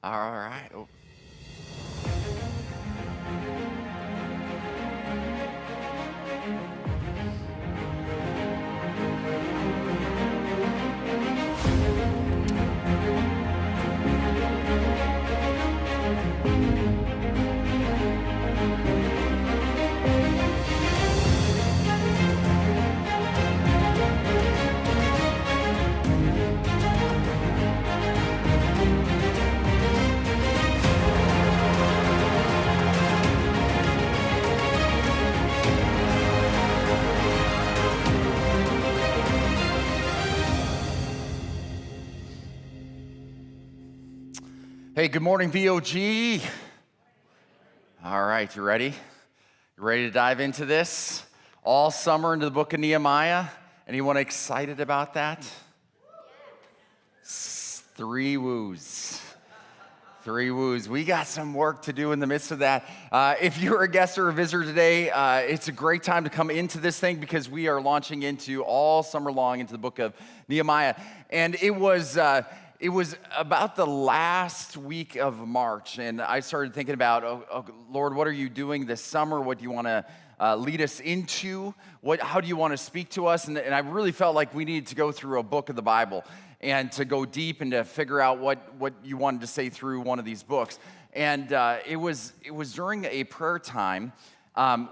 All right. Hey, good morning, VOG. All right, you ready? You ready to dive into this? All summer into the book of Nehemiah. Anyone excited about that? Three woos. Three woos. We got some work to do in the midst of that. If you're a guest or a visitor today, it's a great time to come into this thing because we are launching into all summer long into the book of Nehemiah. And it was about the last week of March, and I started thinking about, oh, Lord, what are you doing this summer? What do you want to lead us into? How do you want to speak to us? And I really felt like we needed to go through a book of the Bible and to go deep and to figure out what you wanted to say through one of these books. And it was during a prayer time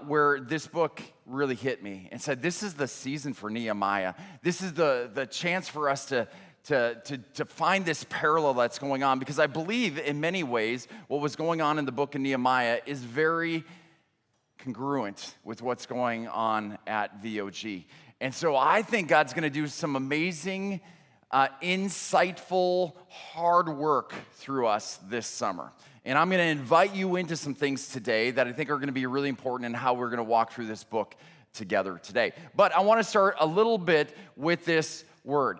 where this book really hit me and said, this is the season for Nehemiah. This is the chance for us to find this parallel that's going on, because I believe in many ways what was going on in the book of Nehemiah is very congruent with what's going on at VOG. And so I think God's going to do some amazing, insightful, hard work through us this summer. And I'm going to invite you into some things today that I think are going to be really important in how we're going to walk through this book together today. But I want to start a little bit with this word.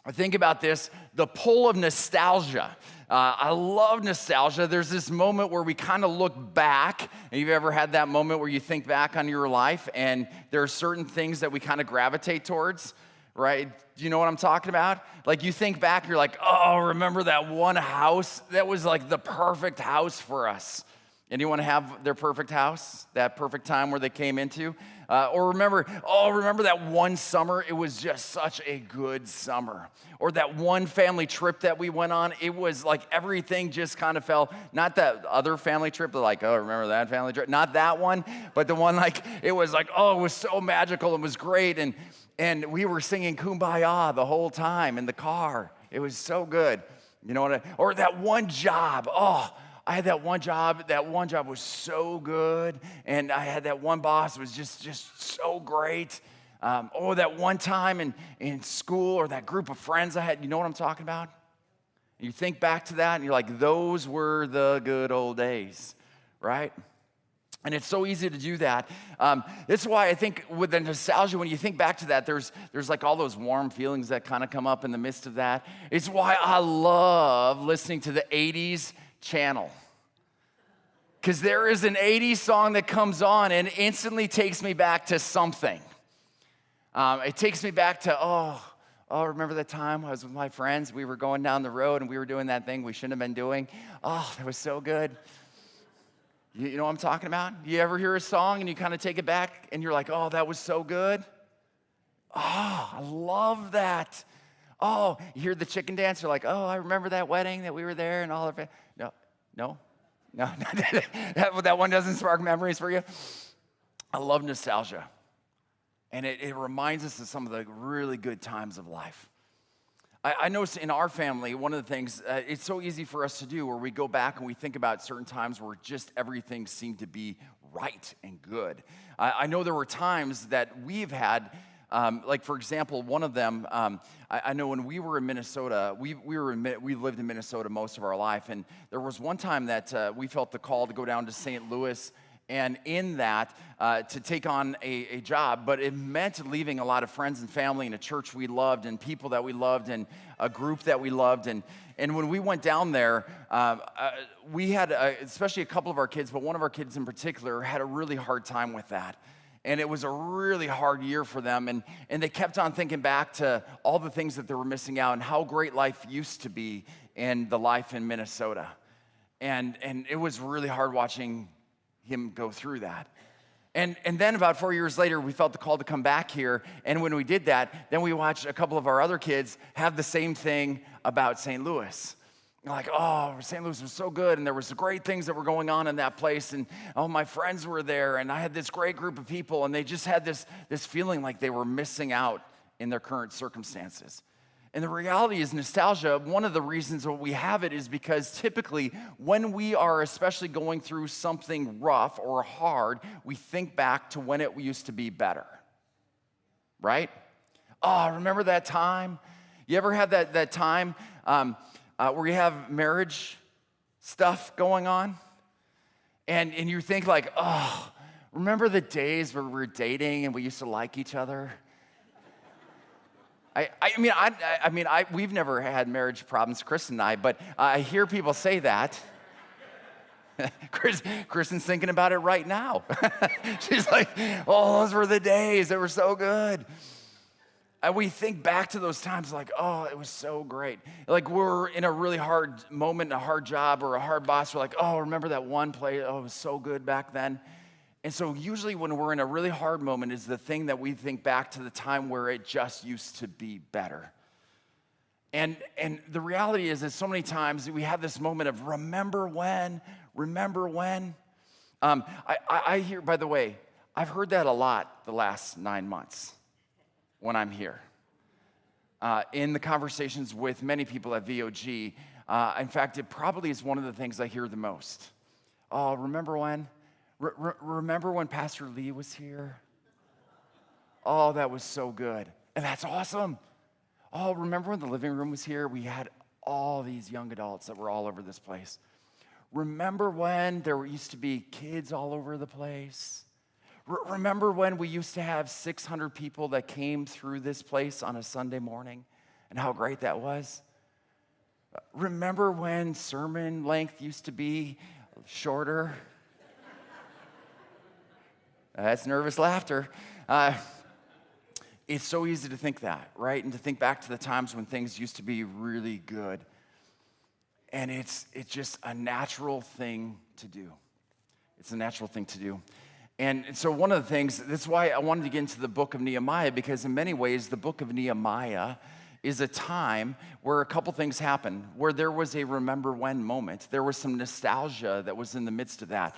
I think about this, the pull of nostalgia. I love nostalgia. There's this moment where we kind of look back. And you've ever had that moment where you think back on your life and there are certain things that we kind of gravitate towards, right? Do you know what I'm talking about? Like you think back, you're like, oh, remember that one house? That was like the perfect house for us. Anyone have their perfect house? That perfect time where they came into? Or remember that one summer, it was just such a good summer. Or that one family trip that we went on, it was like everything just kind of fell, not that other family trip, like, oh, remember that family trip? Not that one, but the one like, it was like, oh, it was so magical, it was great, and we were singing Kumbaya the whole time in the car. It was so good. You know what? Or that one job, I had that one job. That one job was so good. And I had that one boss who was just so great. That one time in school, or that group of friends I had. You know what I'm talking about? You think back to that and you're like, those were the good old days, right? And it's so easy to do that. This is why I think with the nostalgia, when you think back to that, there's like all those warm feelings that kind of come up in the midst of that. It's why I love listening to the 80s channel, because there is an 80s song that comes on and instantly takes me back to something. It takes me back to, remember that time I was with my friends, we were going down the road and we were doing that thing we shouldn't have been doing. Oh, that was so good. You know what I'm talking about? You ever hear a song and you kind of take it back and you're like, oh, that was so good? Oh, I love that. Oh, you hear the chicken dance, you're like, oh, I remember that wedding that we were there and all of it. No, that one doesn't spark memories for you. I love nostalgia. And it reminds us of some of the really good times of life. I notice in our family, one of the things, it's so easy for us to do where we go back and we think about certain times where just everything seemed to be right and good. I know there were times that we've had, like for example, one of them, I know when we were in Minnesota, we lived in Minnesota most of our life, and there was one time that we felt the call to go down to St. Louis, and in that, to take on a job, but it meant leaving a lot of friends and family and a church we loved and people that we loved and a group that we loved, and when we went down there, we had, especially a couple of our kids, but one of our kids in particular had a really hard time with that. And it was a really hard year for them. And they kept on thinking back to all the things that they were missing out and how great life used to be and the life in Minnesota. And it was really hard watching him go through that. And then about 4 years later, we felt the call to come back here. And when we did that, then we watched a couple of our other kids have the same thing about St. Louis. Like, oh, St. Louis was so good, and there was great things that were going on in that place, and oh, my friends were there, and I had this great group of people, and they just had this feeling like they were missing out in their current circumstances. And the reality is nostalgia, one of the reasons that we have it is because typically when we are especially going through something rough or hard, we think back to when it used to be better, right? Oh, remember that time? You ever had that time where you have marriage stuff going on? And you think like, oh, remember the days where we were dating and we used to like each other? I mean, we've never had marriage problems, Chris and I, but I hear people say that. Kristen's thinking about it right now. She's like, oh, those were the days that were so good. And we think back to those times like, oh, it was so great. Like we're in a really hard moment, a hard job or a hard boss. We're like, oh, remember that one place? Oh, it was so good back then. And so usually when we're in a really hard moment is the thing that we think back to the time where it just used to be better. And the reality is that so many times we have this moment of remember when. I hear, by the way, I've heard that a lot the last 9 months when I'm here. In the conversations with many people at VOG, in fact, it probably is one of the things I hear the most. Oh, remember when? Remember when Pastor Lee was here? Oh, that was so good. And that's awesome. Oh, remember when the living room was here? We had all these young adults that were all over this place. Remember when there used to be kids all over the place? Remember when we used to have 600 people that came through this place on a Sunday morning and how great that was? Remember when sermon length used to be shorter? That's nervous laughter. It's so easy to think that, right? And to think back to the times when things used to be really good. And it's just a natural thing to do. It's a natural thing to do. And so one of the things, that's why I wanted to get into the book of Nehemiah, because in many ways, the book of Nehemiah is a time where a couple things happened, where there was a remember when moment. There was some nostalgia that was in the midst of that.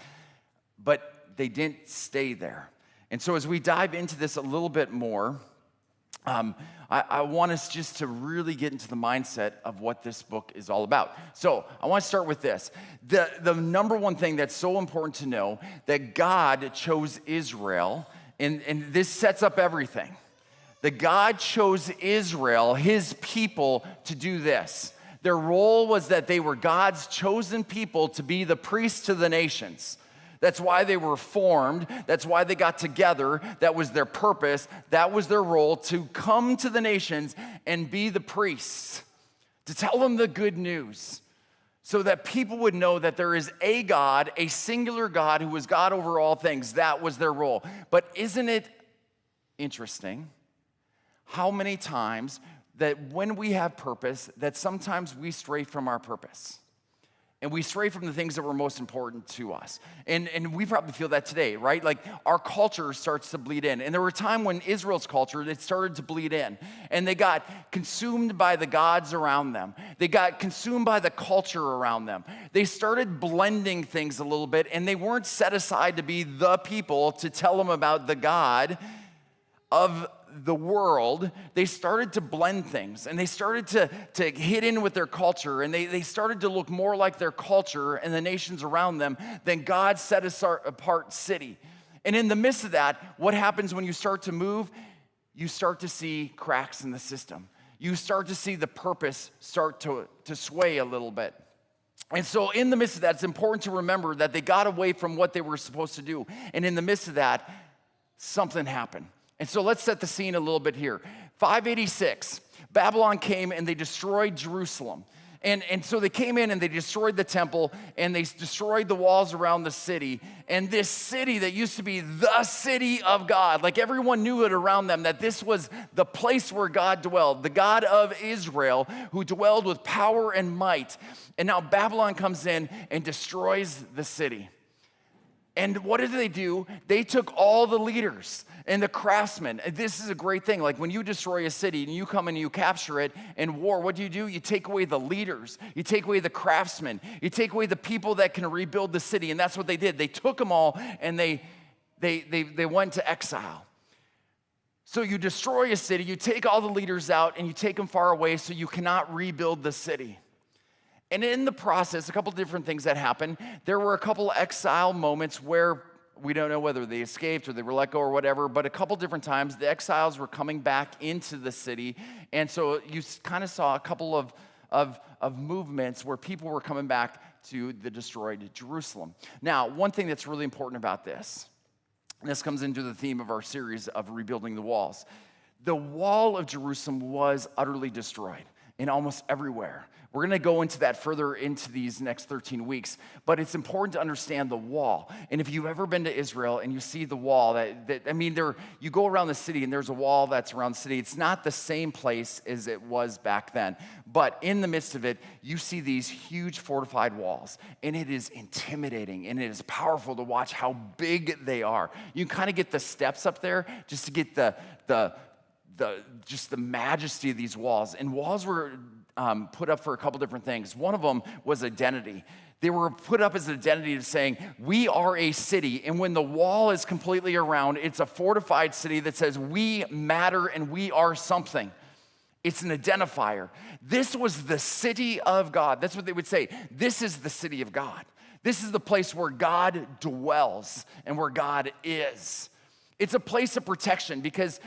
But they didn't stay there. And so as we dive into this a little bit more, I want us just to really get into the mindset of what this book is all about. So I want to start with this. The number one thing that's so important to know, that God chose Israel, and this sets up everything. That God chose Israel, his people, to do this. Their role was that they were God's chosen people to be the priests to the nations. That's why they were formed. That's why they got together. That was their purpose. That was their role, to come to the nations and be the priests, to tell them the good news, so that people would know that there is a God, a singular God who is God over all things. That was their role. But isn't it interesting how many times that when we have purpose, that sometimes we stray from our purpose? And we stray from the things that were most important to us. And we probably feel that today, right? Like our culture starts to bleed in. And there were a time when Israel's culture, it started to bleed in. And they got consumed by the gods around them. They got consumed by the culture around them. They started blending things a little bit, and they weren't set aside to be the people to tell them about the God of the world. They started to blend things, and they started to hit in with their culture, and they started to look more like their culture and the nations around them than God's set apart city. And in the midst of that, what happens when you start to move? You start to see cracks in the system. You start to see the purpose start to sway a little bit. And so in the midst of that, it's important to remember that they got away from what they were supposed to do. And in the midst of that, something happened. And so let's set the scene a little bit here. 586, Babylon came and they destroyed Jerusalem. And so they came in and they destroyed the temple and they destroyed the walls around the city. And this city that used to be the city of God, like everyone knew it around them, that this was the place where God dwelled, the God of Israel who dwelled with power and might. And now Babylon comes in and destroys the city. And what did they do? They took all the leaders and the craftsmen. And this is a great thing. Like when you destroy a city and you come and you capture it in war, what do? You take away the leaders. You take away the craftsmen. You take away the people that can rebuild the city. And that's what they did. They took them all and they went to exile. So you destroy a city, you take all the leaders out and you take them far away so you cannot rebuild the city. And in the process, a couple different things that happened. There were a couple exile moments where we don't know whether they escaped or they were let go or whatever, but a couple different times the exiles were coming back into the city. And so you kind of saw a couple of movements where people were coming back to the destroyed Jerusalem. Now, one thing that's really important about this, and this comes into the theme of our series of rebuilding the walls. The wall of Jerusalem was utterly destroyed in almost everywhere. We're going to go into that further into these next 13 weeks, but it's important to understand the wall. And if you've ever been to Israel and you see the wall, you go around the city and there's a wall that's around the city. It's not the same place as it was back then, but in the midst of it, you see these huge fortified walls, and it is intimidating, and it is powerful to watch how big they are. You can kind of get the steps up there just to get just the majesty of these walls. And walls were put up for a couple different things. One of them was identity. They were put up as an identity of saying, we are a city. And when the wall is completely around, it's a fortified city that says we matter and we are something. It's an identifier. This was the city of God. That's what they would say. This is the city of God. This is the place where God dwells and where God is. It's a place of protection because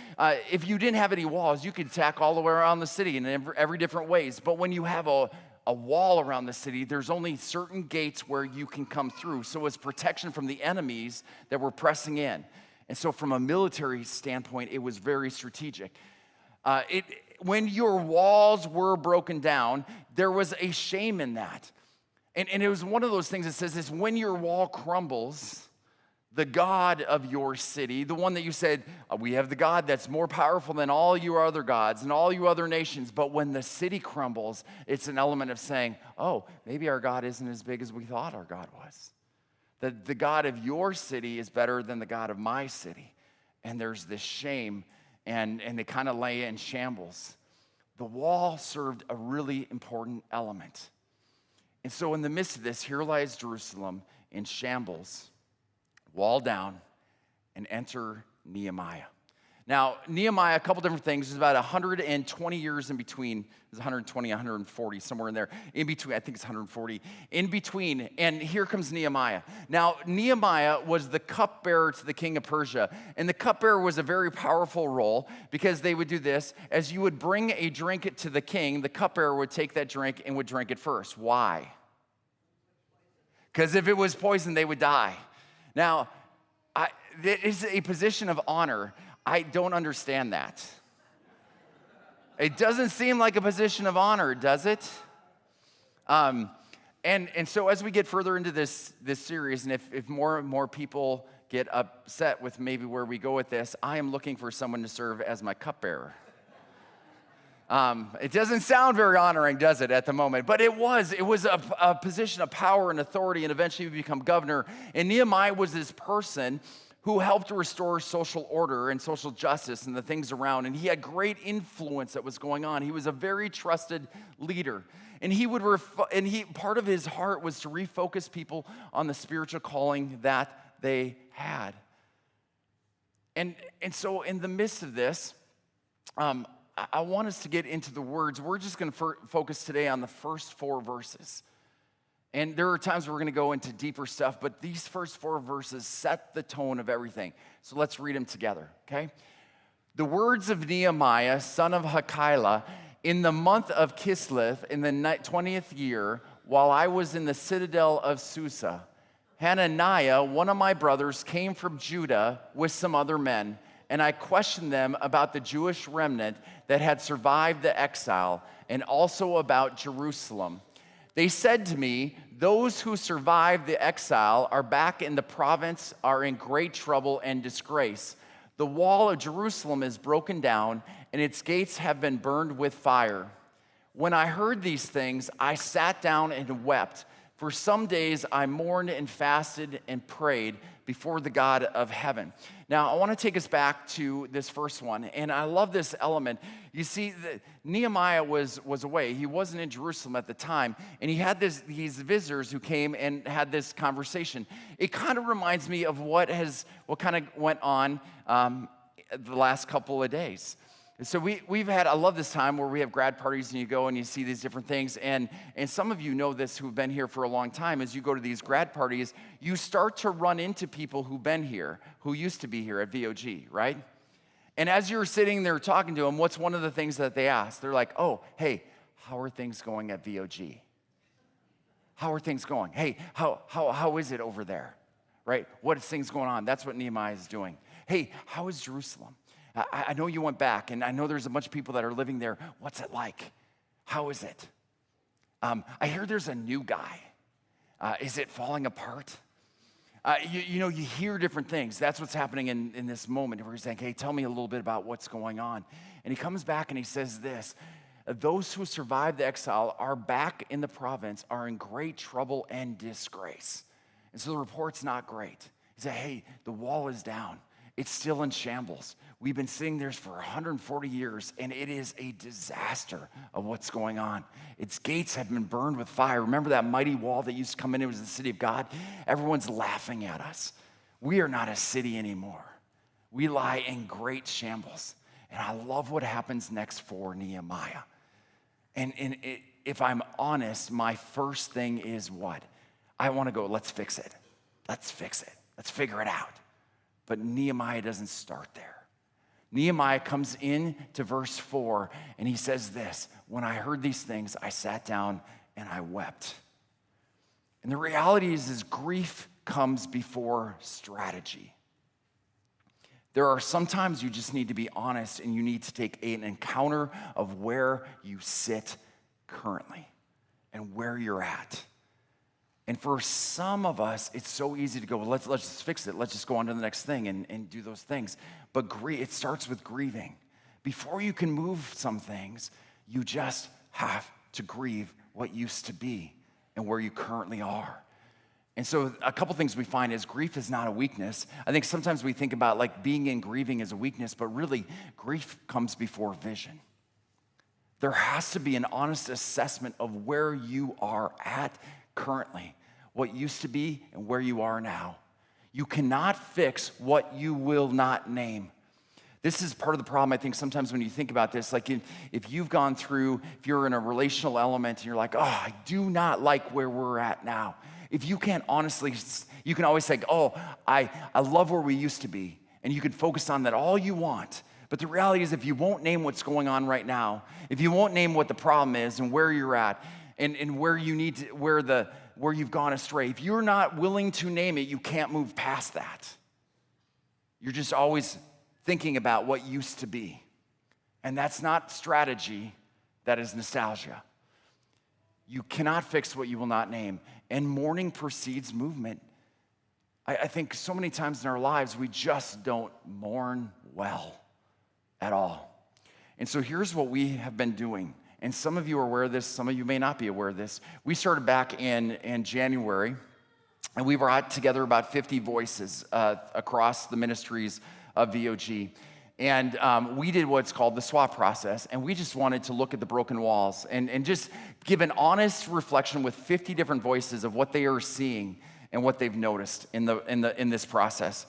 if you didn't have any walls, you could attack all the way around the city in every different ways. But when you have a wall around the city, there's only certain gates where you can come through. So it's protection from the enemies that were pressing in. And so from a military standpoint, it was very strategic. When your walls were broken down, there was a shame in that. And it was one of those things that says this: when your wall crumbles, the God of your city, the one that you said, we have the God that's more powerful than all your other gods and all you other nations. But when the city crumbles, it's an element of saying, oh, maybe our God isn't as big as we thought our God was. That the God of your city is better than the God of my city. And there's this shame, and they kind of lay in shambles. The wall served a really important element. And so in the midst of this, here lies Jerusalem in shambles, wall down, and enter Nehemiah. Now, Nehemiah, a couple different things. There's about 120 years in between. There's 120, 140, somewhere in there. In between, I think it's 140. In between, and here comes Nehemiah. Now, Nehemiah was the cupbearer to the king of Persia. And the cupbearer was a very powerful role because they would do this. As you would bring a drink to the king, the cupbearer would take that drink and would drink it first. Why? Because if it was poison, they would die. Now, it is a position of honor. I don't understand that. It doesn't seem like a position of honor, does it? And so as we get further into this series, and if more and more people get upset with maybe where we go with this, I am looking for someone to serve as my cupbearer. It doesn't sound very honoring, does it, at the moment? But it was a position of power and authority, and eventually he become governor. And Nehemiah was this person who helped restore social order and social justice and the things around. And he had great influence that was going on. He was a very trusted leader. And part of his heart was to refocus people on the spiritual calling that they had. And so in the midst of this, I want us to get into the words. We're just going to focus today on the first 4 verses. And there are times we're going to go into deeper stuff, but these first 4 verses set the tone of everything. So let's read them together, okay? The words of Nehemiah, son of Hakaliah, in the month of Kislev, in the 20th year, while I was in the citadel of Susa, Hananiah, one of my brothers, came from Judah with some other men, and I questioned them about the Jewish remnant that had survived the exile, and also about Jerusalem. They said to me, those who survived the exile are back in the province, are in great trouble and disgrace. The wall of Jerusalem is broken down, and its gates have been burned with fire. When I heard these things, I sat down and wept. For some days I mourned and fasted and prayed before the God of heaven. Now, I want to take us back to this first one, and I love this element. You see, Nehemiah was away. He wasn't in Jerusalem at the time, and he had these visitors who came and had this conversation. It kind of reminds me of what kind of went on the last couple of days. So we've had, I love this time where we have grad parties and you go and you see these different things. And some of you know this who've been here for a long time. As you go to these grad parties, you start to run into people who've been here, who used to be here at VOG, right? And as you're sitting there talking to them, what's one of the things that they ask? They're like, oh, hey, how are things going at VOG? How are things going? Hey, how is it over there, right? What is things going on? That's what Nehemiah is doing. Hey, how is Jerusalem? I know you went back, and I know there's a bunch of people that are living there. What's it like? How is it? I hear there's a new guy. Is it falling apart? You hear different things. That's what's happening in this moment where he's saying, hey, tell me a little bit about what's going on. And he comes back and he says this, those who survived the exile are back in the province, are in great trouble and disgrace. And so the report's not great. He said, hey, the wall is down. It's still in shambles. We've been sitting there for 140 years, and it is a disaster of what's going on. Its gates have been burned with fire. Remember that mighty wall that used to come in? It was the city of God. Everyone's laughing at us. We are not a city anymore. We lie in great shambles. And I love what happens next for Nehemiah. And if I'm honest, my first thing is what? I want to go, let's fix it. Let's fix it. Let's figure it out. But Nehemiah doesn't start there. Nehemiah comes in to verse 4, and he says this, when I heard these things, I sat down and I wept. And the reality is grief comes before strategy. There are sometimes you just need to be honest, and you need to take an encounter of where you sit currently and where you're at. And for some of us, it's so easy to go, well, let's just fix it. Let's just go on to the next thing and do those things. But it starts with grieving. Before you can move some things, you just have to grieve what used to be and where you currently are. And so a couple things we find is grief is not a weakness. I think sometimes we think about like being in grieving as a weakness, but really grief comes before vision. There has to be an honest assessment of where you are at currently, what used to be and where you are now. You cannot fix what you will not name. This is part of the problem, I think, sometimes when you think about this. Like if you've gone through, if you're in a relational element and you're like, oh, I do not like where we're at now. If you can't honestly, you can always say, oh, I love where we used to be. And you can focus on that all you want. But the reality is if you won't name what's going on right now, if you won't name what the problem is and where you're at, and where you need to, where you've gone astray. If you're not willing to name it, you can't move past that. You're just always thinking about what used to be. And that's not strategy, that is nostalgia. You cannot fix what you will not name. And mourning precedes movement. I think so many times in our lives, we just don't mourn well at all. And so here's what we have been doing. And some of you are aware of this, some of you may not be aware of this. We started back in January, and we brought together about 50 voices across the ministries of VOG. And we did what's called the SWAT process, and we just wanted to look at the broken walls and just give an honest reflection with 50 different voices of what they are seeing and what they've noticed in this process.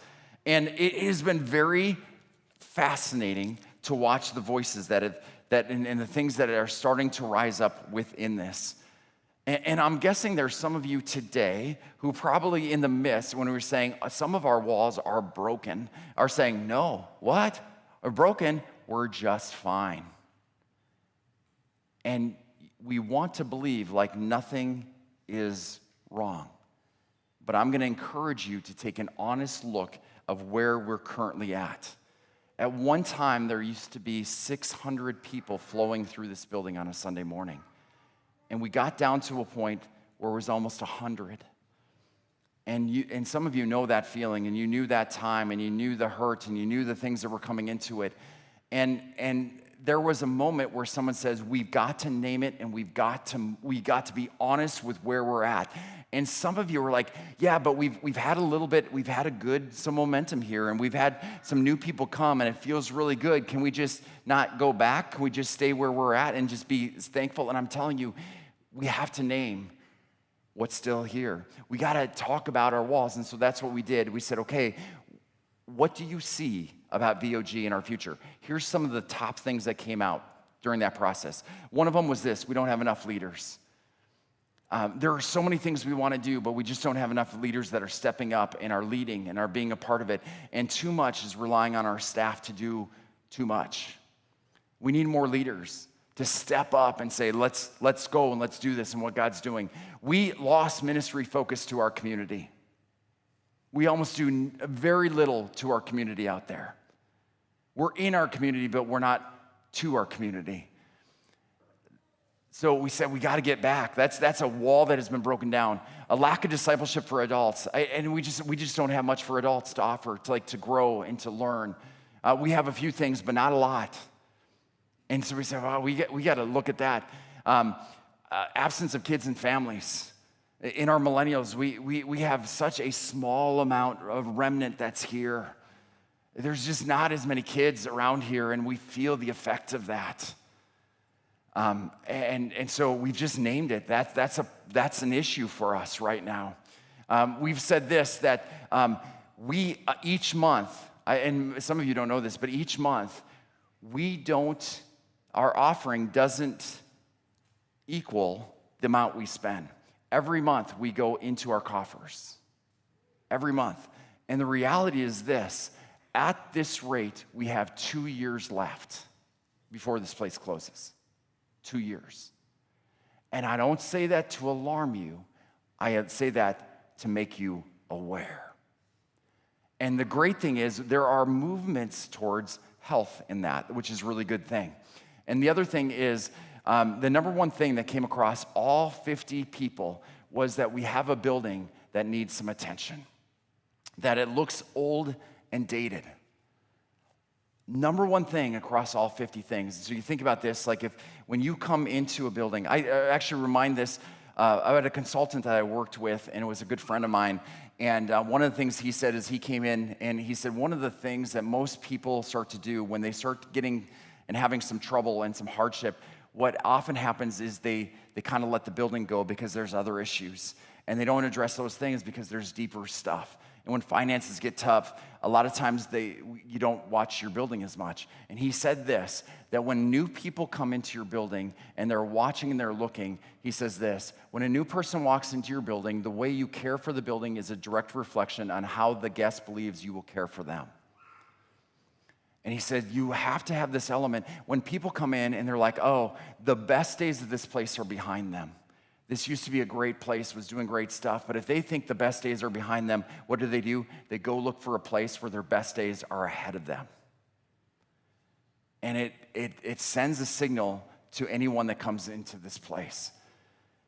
And it has been very fascinating to watch the voices and the things that are starting to rise up within this. And I'm guessing there's some of you today who probably in the midst, when we were saying some of our walls are broken, are saying, no, what? Are broken? We're just fine. And we want to believe like nothing is wrong. But I'm going to encourage you to take an honest look of where we're currently at. At one time, there used to be 600 people flowing through this building on a Sunday morning. and we got down to a point where it was almost 100. And some of you know that feeling, and you knew that time, and you knew the hurt, and you knew the things that were coming into it. And there was a moment where someone says, we've got to name it, and we got to be honest with where we're at. And some of you were like, yeah, but we've had some momentum here, and we've had some new people come, and it feels really good. Can we just not go back? Can we just stay where we're at and just be thankful? And I'm telling you, we have to name what's still here. We got to talk about our walls. And so that's what we did. We said, okay, what do you see about VOG in our future? Here's some of the top things that came out during that process. One of them was this: we don't have enough leaders. There are so many things we want to do, but we just don't have enough leaders that are stepping up and are leading and are being a part of it. And too much is relying on our staff to do too much. We need more leaders to step up and say, let's go and let's do this and what God's doing. We lost ministry focus to our community. We almost do very little to our community out there. We're in our community, but we're not to our community. So we said, we got to get back. That's a wall that has been broken down. A lack of discipleship for adults. And we just don't have much for adults to offer, to grow and to learn. We have a few things, but not a lot. And so we said, well, we got to look at that. Absence of kids and families. In our millennials, we have such a small amount of remnant that's here. There's just not as many kids around here, and we feel the effect of that. And so we've just named it. That's an issue for us right now. We've said this, that we each month, and some of you don't know this, but each month our offering doesn't equal the amount we spend. Every month we go into our coffers. Every month. And the reality is this: at this rate, we have 2 years left before this place closes. 2 years. And I don't say that to alarm you. I say that to make you aware. And the great thing is there are movements towards health in that, which is a really good thing. And the other thing is, the number one thing that came across all 50 people was that we have a building that needs some attention, that it looks old and dated. Number one thing across all 50 things. So you think about this, like when you come into a building, I actually remind this, I had a consultant that I worked with, and it was a good friend of mine. And one of the things he said is he came in and he said, one of the things that most people start to do when they start getting and having some trouble and some hardship, what often happens is they kind of let the building go because there's other issues. And they don't address those things because there's deeper stuff. And when finances get tough, a lot of times you don't watch your building as much. And he said this, that when new people come into your building and they're watching and they're looking, he says this: when a new person walks into your building, the way you care for the building is a direct reflection on how the guest believes you will care for them. And he said, you have to have this element. When people come in and they're like, oh, the best days of this place are behind them. This used to be a great place, was doing great stuff, but if they think the best days are behind them, what do? They go look for a place where their best days are ahead of them. And it sends a signal to anyone that comes into this place.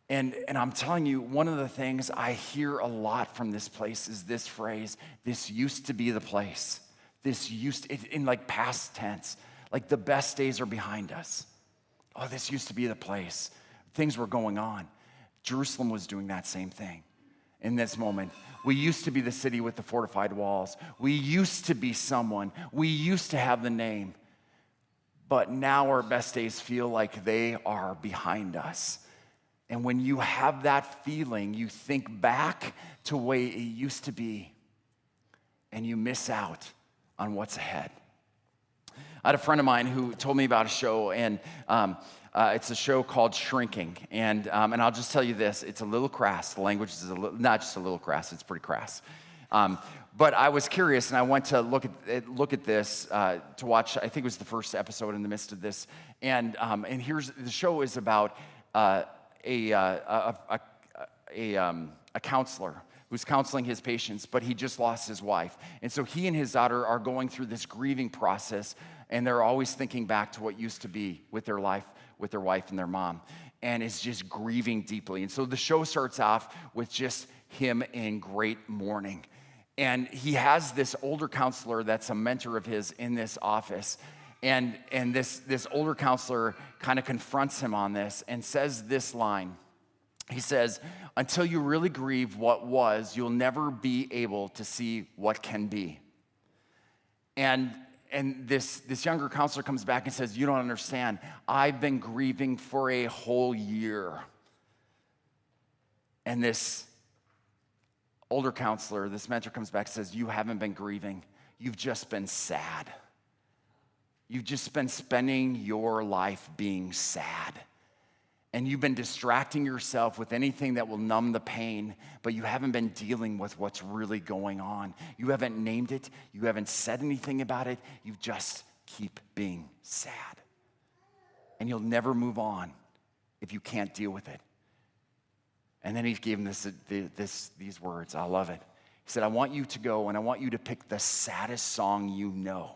And I'm telling you, one of the things I hear a lot from this place is this phrase: this used to be the place. In like past tense, like the best days are behind us. Oh, this used to be the place. Things were going on. Jerusalem was doing that same thing in this moment. We used to be the city with the fortified walls. We used to be someone. We used to have the name. But now our best days feel like they are behind us. And when you have that feeling, you think back to the way it used to be, and you miss out on what's ahead. I had a friend of mine who told me about a show, and it's a show called Shrinking. And I'll just tell you this: it's a little crass. The language is not just a little crass; it's pretty crass. But I was curious, and I went to look at this to watch. I think it was the first episode in the midst of this. And here's the show is about a counselor who's counseling his patients, but he just lost his wife. And so he and his daughter are going through this grieving process, and they're always thinking back to what used to be with their life, with their wife and their mom. and is just grieving deeply. And so the show starts off with just him in great mourning. And he has this older counselor that's a mentor of his in this office. And this older counselor kind of confronts him on this and says this line. He says, until you really grieve what was, you'll never be able to see what can be. And this younger counselor comes back and says, you don't understand. I've been grieving for a whole year. And this older counselor, this mentor comes back and says, you haven't been grieving. You've just been sad. You've just been spending your life being sad. And you've been distracting yourself with anything that will numb the pain, but you haven't been dealing with what's really going on. You haven't named it. You haven't said anything about it. You just keep being sad. And you'll never move on if you can't deal with it. And then he gave him these words. I love it. He said, I want you to go and I want you to pick the saddest song you know.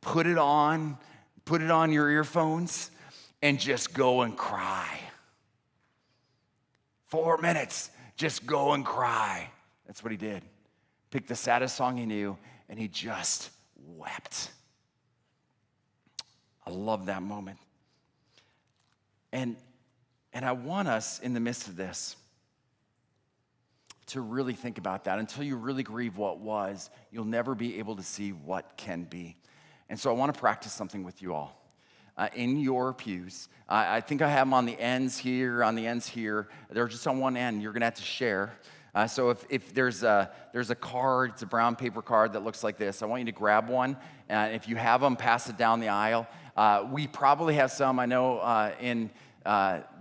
Put it on your earphones, and just go and cry. 4 minutes, just go and cry. That's what he did. Picked the saddest song he knew, and he just wept. I love that moment. And I want us in the midst of this to really think about that. Until you really grieve what was, you'll never be able to see what can be. And so I want to practice something with you all. In your pews. I think I have them on the ends here, They're just on one end. You're going to have to share. So if there's a card, it's a brown paper card that looks like this. I want you to grab one. If you have them, pass it down the aisle. We probably have some, I know, in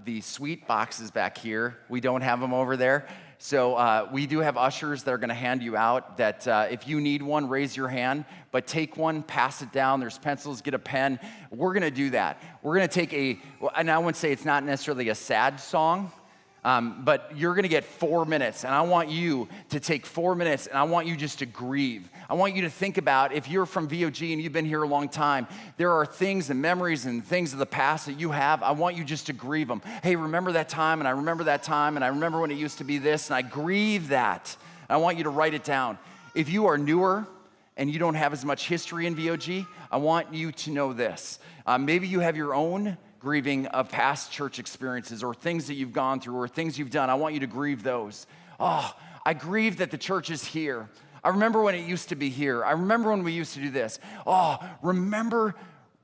the sweet boxes back here. We don't have them over there. So we do have ushers that are going to hand you out that if you need one, raise your hand, but take one, pass it down. There's pencils, get a pen. We're going to do that. We're going to take and I wouldn't say it's not necessarily a sad song, but you're going to get 4 minutes, and I want you to take 4 minutes, and I want you just to grieve. I want you to think about, if you're from VOG and you've been here a long time, there are things and memories and things of the past that you have. I want you just to grieve them. Hey, remember that time, and I remember that time, and I remember when it used to be this, and I grieve that. I want you to write it down. If you are newer and you don't have as much history in VOG, I want you to know this. Maybe you have your own grieving of past church experiences or things that you've gone through or things you've done. I want you to grieve those. Oh, I grieve that the church is here. I remember when it used to be here. I remember when we used to do this. Oh, remember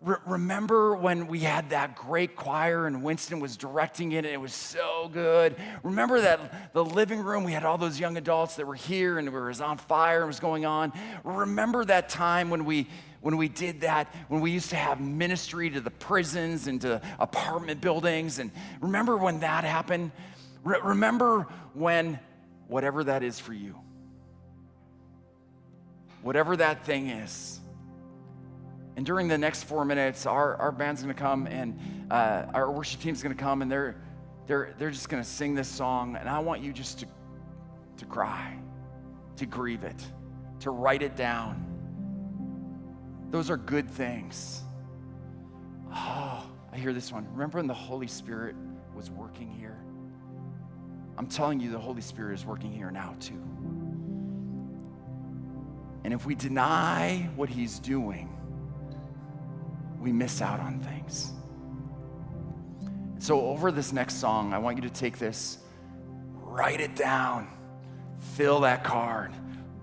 when we had that great choir and Winston was directing it and it was so good. Remember that the living room, we had all those young adults that were here and it was on fire and was going on. Remember that time when we did that, when we used to have ministry to the prisons and to apartment buildings, and remember when that happened? Remember when, whatever that is for you, whatever that thing is. And during the next 4 minutes, our band's gonna come and our worship team's gonna come, and they're just gonna sing this song, and I want you just to cry, to grieve it, to write it down. Those are good things. Oh, I hear this one. Remember when the Holy Spirit was working here? I'm telling you, the Holy Spirit is working here now too. And if we deny what He's doing, we miss out on things. So over this next song, I want you to take this, write it down, fill that card,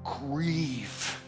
grieve.